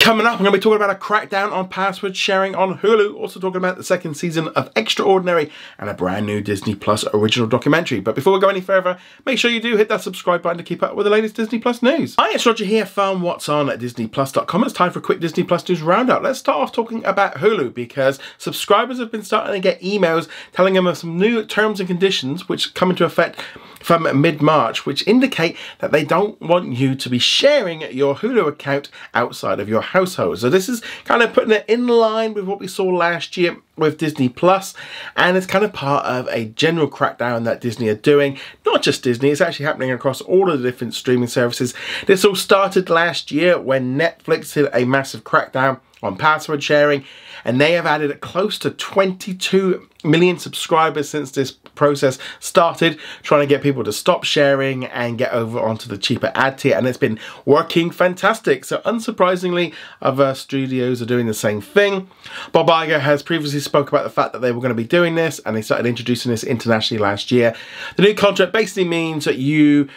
Coming up, I'm going to be talking about a crackdown on password sharing on Hulu. Also talking about the second season of Extraordinary and a brand new Disney Plus original documentary. But before we go any further, make sure you do hit that subscribe button to keep up with the latest Disney Plus news. Hi, it's Roger here from What's On at DisneyPlus.com. It's time for a quick Disney Plus news roundup. Let's start off talking about Hulu because subscribers have been starting to get emails telling them of some new terms and conditions which come into effect from mid-March, which indicate that they don't want you to be sharing your Hulu account outside of your household. So this is kind of putting it in line with what we saw last year with Disney Plus, and it's kind of part of a general crackdown that Disney are doing. Not just Disney, it's actually happening across all of the different streaming services. This all started last year when Netflix did a massive crackdown on password sharing, and they have added close to 22 million subscribers since this process started, trying to get people to stop sharing and get over onto the cheaper ad tier, and it's been working fantastic. So unsurprisingly, other studios are doing the same thing. Bob Iger has previously spoke about the fact that they were going to be doing this, and they started introducing this internationally last year. The new contract basically means that you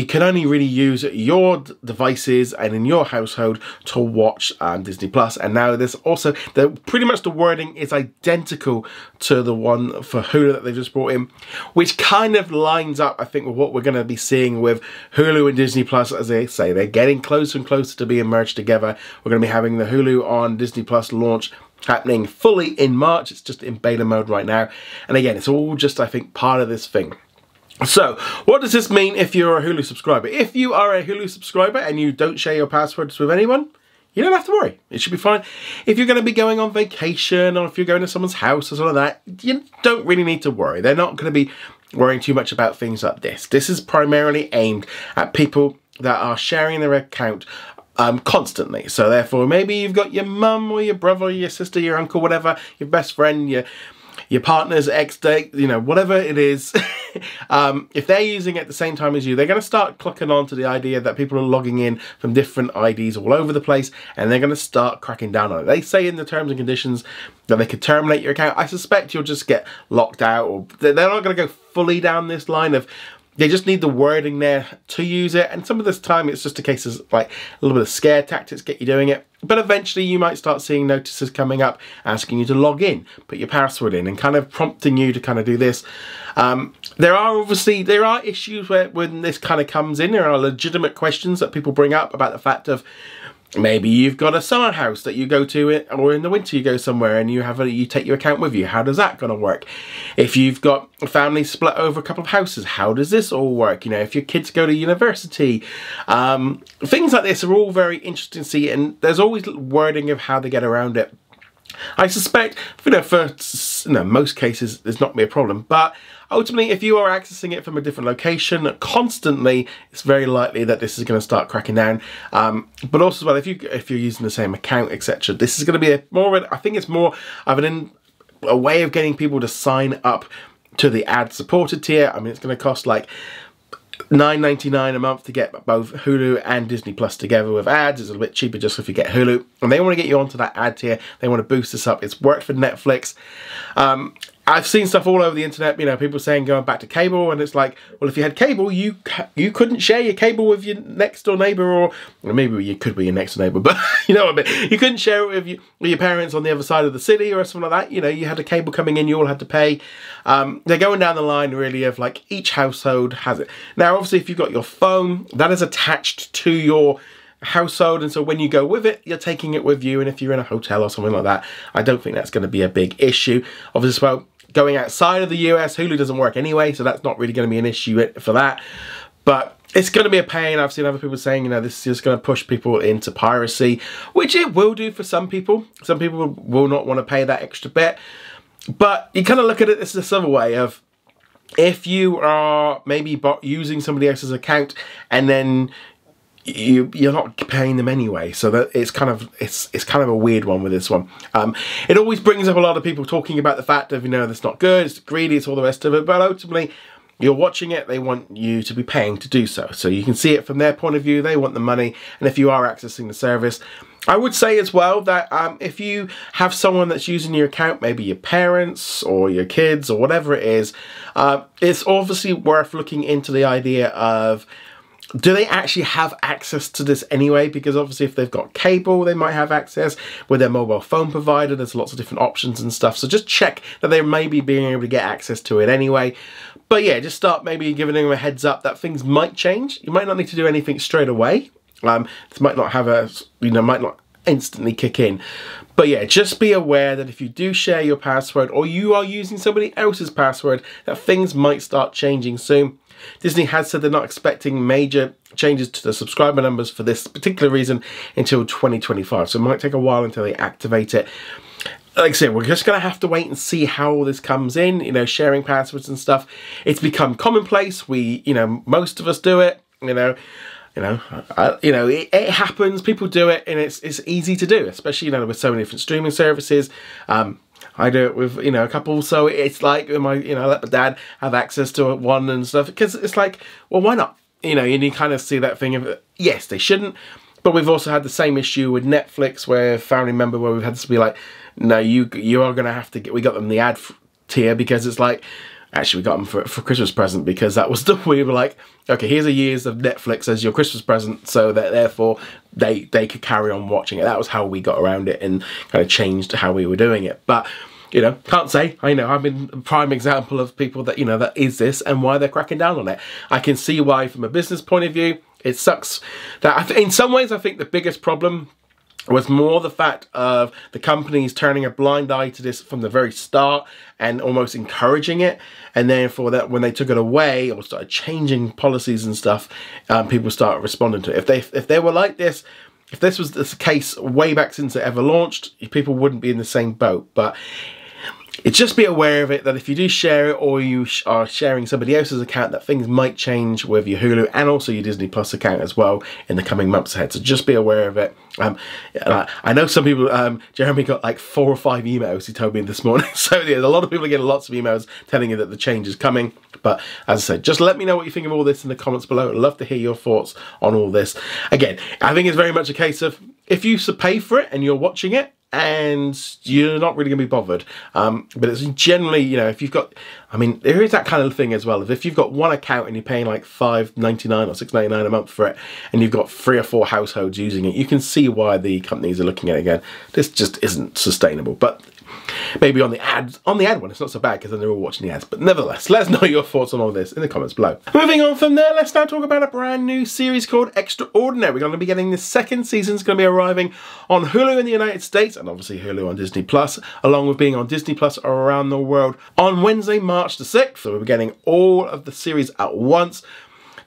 can only really use your devices and in your household to watch Disney Plus. And now there's also, pretty much the wording is identical to the one for Hulu that they've just brought in, which kind of lines up, I think, with what we're going to be seeing with Hulu and Disney Plus. As they say, they're getting closer and closer to being merged together. We're going to be having the Hulu on Disney Plus launch happening fully in March. It's just in beta mode right now. And again, it's all just, I think, part of this thing. So, what does this mean if you're a Hulu subscriber? If you are a Hulu subscriber and you don't share your passwords with anyone, you don't have to worry. It should be fine. If you're going to be going on vacation or if you're going to someone's house or something like that, you don't really need to worry. They're not going to be worrying too much about things like this. This is primarily aimed at people that are sharing their account constantly. So therefore, maybe you've got your mum or your brother, or your sister, your uncle, whatever, your best friend, your partner's ex-date, you know, whatever it is. If they're using it at the same time as you, they're going to start clocking on to the idea that people are logging in from different IDs all over the place, and they're going to start cracking down on it. They say in the terms and conditions that they could terminate your account. I suspect you'll just get locked out, or they're not going to go fully down this line of, they just need the wording there to use it. And some of this time it's just a case of like a little bit of scare tactics get you doing it. But eventually you might start seeing notices coming up asking you to log in, put your password in, and kind of prompting you to kind of do this. There are issues when this kind of comes in. There are legitimate questions that people bring up about the fact of, maybe you've got a summer house that you go to, or in the winter you go somewhere and you take your account with you. How does that gonna work? If you've got a family split over a couple of houses, how does this all work? You know, if your kids go to university, things like this are all very interesting to see, and there's always wording of how they get around it. I suspect, you know, for most cases, there's not going to be a problem. But ultimately, if you are accessing it from a different location constantly, it's very likely that this is going to start cracking down. But also, well, if you're using the same account, etc., this is going to be I think it's more of a way of getting people to sign up to the ad-supported tier. I mean, it's going to cost like $9.99 a month to get both Hulu and Disney Plus together with ads. It's a little bit cheaper just if you get Hulu, and they want to get you onto that ad tier. They want to boost this up. It's worked for Netflix. I've seen stuff all over the internet, you know, people saying going back to cable, and it's like, well, if you had cable, you couldn't share your cable with your next door neighbour, or maybe you could with your next door neighbour, but you know what I mean. You couldn't share it with your parents on the other side of the city or something like that. You know, you had a cable coming in, you all had to pay. They're going down the line really of like each household has it. Now, obviously, if you've got your phone, that is attached to your household, and so when you go with it, you're taking it with you. And if you're in a hotel or something like that, I don't think that's going to be a big issue. Obviously, well, going outside of the US, Hulu doesn't work anyway, so that's not really going to be an issue for that. But it's going to be a pain. I've seen other people saying, you know, this is just going to push people into piracy, which it will do for some people. Some people will not want to pay that extra bit. But you kind of look at it this other way of, if you are maybe using somebody else's account and then you're not paying them anyway, so that it's kind of a weird one with this one. It always brings up a lot of people talking about the fact of, you know, that's not good, it's greedy, it's all the rest of it, but ultimately you're watching it, they want you to be paying to do so. So you can see it from their point of view, they want the money, and if you are accessing the service, I would say as well that if you have someone that's using your account, maybe your parents or your kids or whatever it is, it's obviously worth looking into the idea of do they actually have access to this anyway? Because obviously if they've got cable, they might have access. With their mobile phone provider, there's lots of different options and stuff. So just check that they may be being able to get access to it anyway. But yeah, just start maybe giving them a heads up that things might change. You might not need to do anything straight away. This might not have a, might not instantly kick in. But yeah, just be aware that if you do share your password or you are using somebody else's password, that things might start changing soon. Disney has said they're not expecting major changes to the subscriber numbers for this particular reason until 2025. So it might take a while until they activate it. Like I said, we're just going to have to wait and see how all this comes in, sharing passwords and stuff. It's become commonplace. Most of us do it, it happens. People do it, and it's easy to do, especially, with so many different streaming services. I do it with, a couple, so it's like, I let my dad have access to one and stuff, because it's like, well, why not? And you kind of see that thing of, yes, they shouldn't, but we've also had the same issue with Netflix, where a family member, where we've had to be like, no, you are going to have to we got them the ad tier, because it's like, actually we got them for Christmas present, because that was we were like, okay, here's a year's of Netflix as your Christmas present, so that therefore they could carry on watching it. That was how we got around it and kind of changed how we were doing it. But can't say. I know I've been a prime example of people that that is this and why they're cracking down on it. I can see why from a business point of view it sucks. That in some ways I think the biggest problem was more the fact of the companies turning a blind eye to this from the very start and almost encouraging it, and then for that, when they took it away or started changing policies and stuff, people started responding to it. If they were like this, if this was the case way back since it ever launched, people wouldn't be in the same boat. But just be aware of it, that if you do share it or you are sharing somebody else's account, that things might change with your Hulu and also your Disney Plus account as well in the coming months ahead. So just be aware of it. I know some people, Jeremy got like 4 or 5 emails, he told me this morning. So yeah, a lot of people are getting lots of emails telling you that the change is coming. But as I said, just let me know what you think of all this in the comments below. I'd love to hear your thoughts on all this. Again, I think it's very much a case of, if you pay for it and you're watching it, and you're not really going to be bothered. But it's generally, if you've got, there is that kind of thing as well. If you've got one account and you're paying like $5.99 or $6.99 a month for it, and you've got 3 or 4 households using it, you can see why the companies are looking at it again. This just isn't sustainable. But maybe on the ad one, it's not so bad, because then they're all watching the ads. But nevertheless, let us know your thoughts on all this in the comments below. Moving on from there, let's now talk about a brand new series called Extraordinary. We're going to be getting the 2nd season. It's going to be arriving on Hulu in the United States, and obviously Hulu on Disney Plus, along with being on Disney Plus around the world on Wednesday, March the 6th. So we're getting all of the series at once.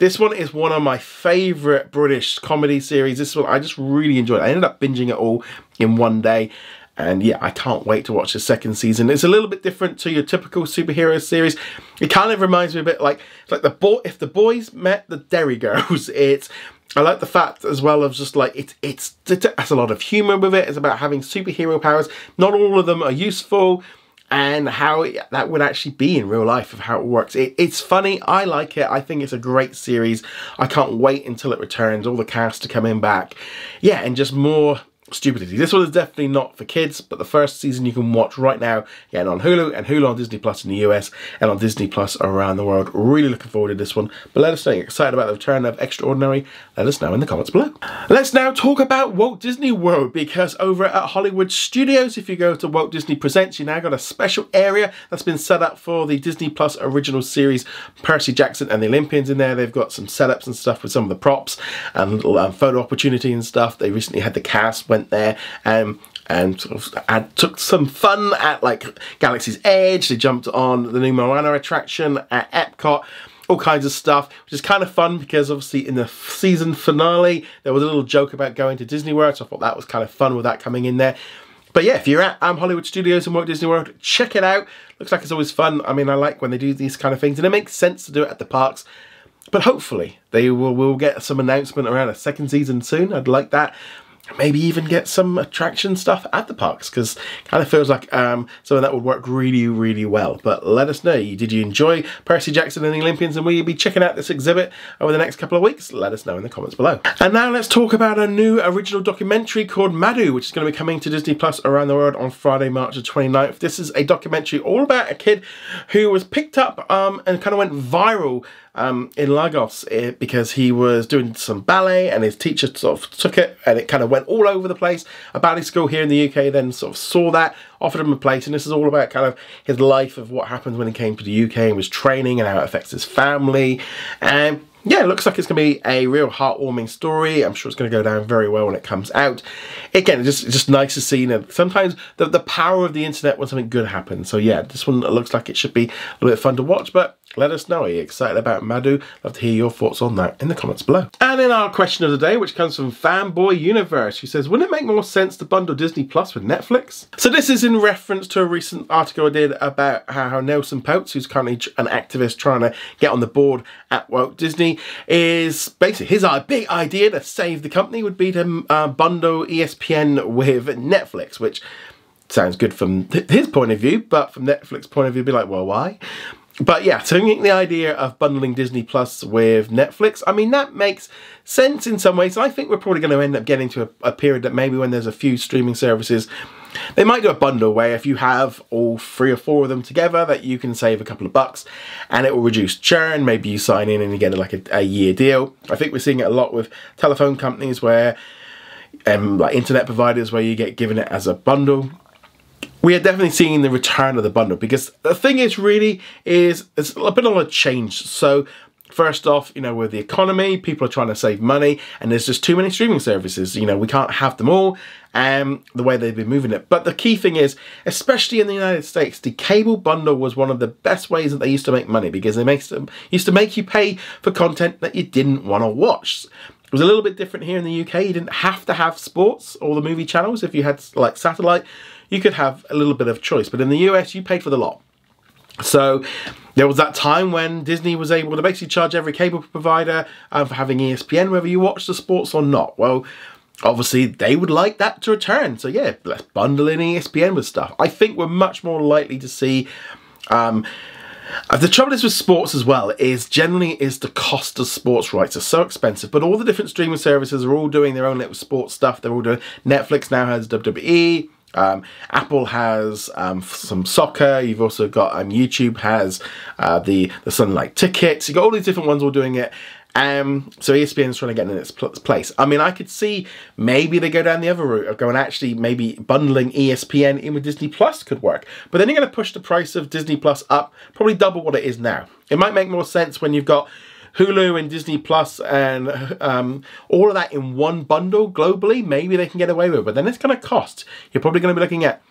This one is one of my favourite British comedy series. This one I just really enjoyed. I ended up binging it all in one day. And yeah, I can't wait to watch the 2nd season. It's a little bit different to your typical superhero series. It kind of reminds me a bit like if the boys met the Derry Girls. I like the fact as well of just like it has a lot of humour with it. It's about having superhero powers. Not all of them are useful, and how that would actually be in real life, of how it works. It's funny. I like it. I think it's a great series. I can't wait until it returns. All the cast are coming back. Yeah, and just more stupidity. This one is definitely not for kids, but the 1st season you can watch right now, again on Hulu, and Hulu on Disney Plus in the US, and on Disney Plus around the world. Really looking forward to this one. But let us know, you're excited about the return of Extraordinary. Let us know in the comments below. Let's now talk about Walt Disney World, because over at Hollywood Studios, if you go to Walt Disney Presents, you now got a special area that's been set up for the Disney Plus original series, Percy Jackson and the Olympians in there. They've got some setups and stuff with some of the props and little photo opportunity and stuff. They recently had the cast went there and sort of took some fun at like Galaxy's Edge. They jumped on the new Moana attraction at Epcot. All kinds of stuff, which is kind of fun, because obviously in the season finale there was a little joke about going to Disney World, so I thought that was kind of fun with that coming in there. But yeah, if you're at Hollywood Studios and Walt Disney World, check it out. Looks like it's always fun. I like when they do these kind of things, and it makes sense to do it at the parks. But hopefully they will get some announcement around a 2nd season soon. I'd like that. Maybe even get some attraction stuff at the parks, because it kind of feels like some of that would work really, really well. But let us know, did you enjoy Percy Jackson and the Olympians, and will you be checking out this exhibit over the next couple of weeks? Let us know in the comments below. And now let's talk about a new original documentary called Madhu, which is going to be coming to Disney Plus around the world on Friday, March the 29th. This is a documentary all about a kid who was picked up and kind of went viral in Lagos because he was doing some ballet and his teacher sort of took it and it kind of went all over the place. A ballet school here in the UK then sort of saw that, offered him a place, and this is all about kind of his life of what happened when he came to the UK and was training and how it affects his family. And yeah, it looks like it's going to be a real heartwarming story. I'm sure it's going to go down very well when it comes out. Again, it's just nice to see, you know, sometimes the power of the internet when something good happens. So yeah, this one looks like it should be a little bit fun to watch, but let us know. Are you excited about Madu? Love to hear your thoughts on that in the comments below. And in our question of the day, which comes from Fanboy Universe, who says, wouldn't it make more sense to bundle Disney Plus with Netflix? So this is in reference to a recent article I did about how Nelson Potes, who's currently an activist trying to get on the board at Walt Disney, is basically his big idea to save the company would be to bundle ESPN with Netflix, which sounds good from his point of view, but from Netflix's point of view, be like, well, why? But yeah, so I think the idea of bundling Disney Plus with Netflix, I mean, that makes sense in some ways. I think we're probably going to end up getting to a period that maybe when there's a few streaming services, they might do a bundle where if you have all 3 or 4 of them together, that you can save a couple of bucks and it will reduce churn. Maybe you sign in and you get like a year deal. I think we're seeing it a lot with telephone companies where, like internet providers, where you get given it as a bundle. We are definitely seeing the return of the bundle because the thing is really is it's a bit of a change. So first off, you know, with the economy, people are trying to save money and there's just too many streaming services. You know, we can't have them all the way they've been moving it. But the key thing is, especially in the United States, the cable bundle was one of the best ways that they used to make money because they used to make you pay for content that you didn't want to watch. It was a little bit different here in the UK. You didn't have to have sports or the movie channels. If you had like satellite, you could have a little bit of choice. But in the US, you paid for the lot. So there was that time when Disney was able to basically charge every cable provider for having ESPN, whether you watch the sports or not. Well, obviously they would like that to return. So yeah, let's bundle in ESPN with stuff. I think we're much more likely to see... the trouble is with sports as well is generally the cost of sports rights are so expensive, but all the different streaming services are all doing their own little sports stuff. They're all doing, Netflix now has WWE, Apple has some soccer. You've also got YouTube has the Sunlight Tickets. You've got all these different ones all doing it. So ESPN is trying to get in its place. I mean, I could see maybe they go down the other route of going actually maybe bundling ESPN in with Disney Plus could work. But then you're going to push the price of Disney Plus up, probably double what it is now. It might make more sense when you've got Hulu and Disney Plus and all of that in one bundle globally. Maybe they can get away with it, but then it's going to cost. You're probably going to be looking at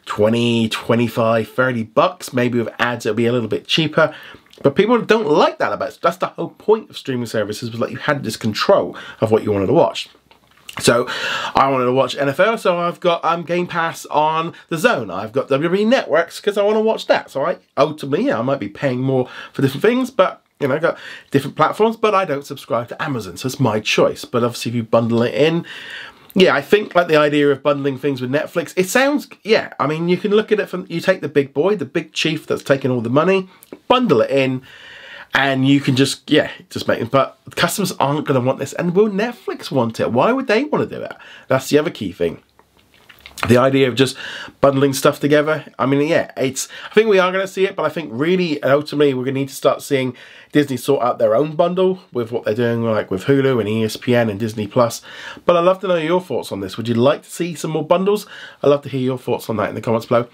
20, 25, 30 bucks. Maybe with ads it'll be a little bit cheaper. But people don't like that about it. That's the whole point of streaming services, was that you had this control of what you wanted to watch. So I wanted to watch NFL, so I've got Game Pass on the Zone. I've got WWE Networks because I want to watch that. So ultimately, yeah, I might be paying more for different things, but you know, I've got different platforms, but I don't subscribe to Amazon, so it's my choice. But obviously if you bundle it in, yeah, I think like the idea of bundling things with Netflix, it sounds, yeah, I mean, you can look at it from, you take the big boy, the big chief that's taking all the money, bundle it in, and you can just, yeah, just make it. But customers aren't going to want this, and will Netflix want it? Why would they want to do it? That's the other key thing. The idea of just bundling stuff together, I mean, yeah, I think we are going to see it, but I think really, ultimately, we're going to need to start seeing Disney sort out their own bundle with what they're doing, like with Hulu and ESPN and Disney Plus. But I'd love to know your thoughts on this. Would you like to see some more bundles? I'd love to hear your thoughts on that in the comments below.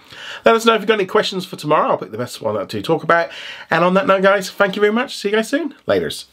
Let us know if you've got any questions for tomorrow. I'll pick the best one to talk about. And on that note, guys, thank you very much. See you guys soon. Laters.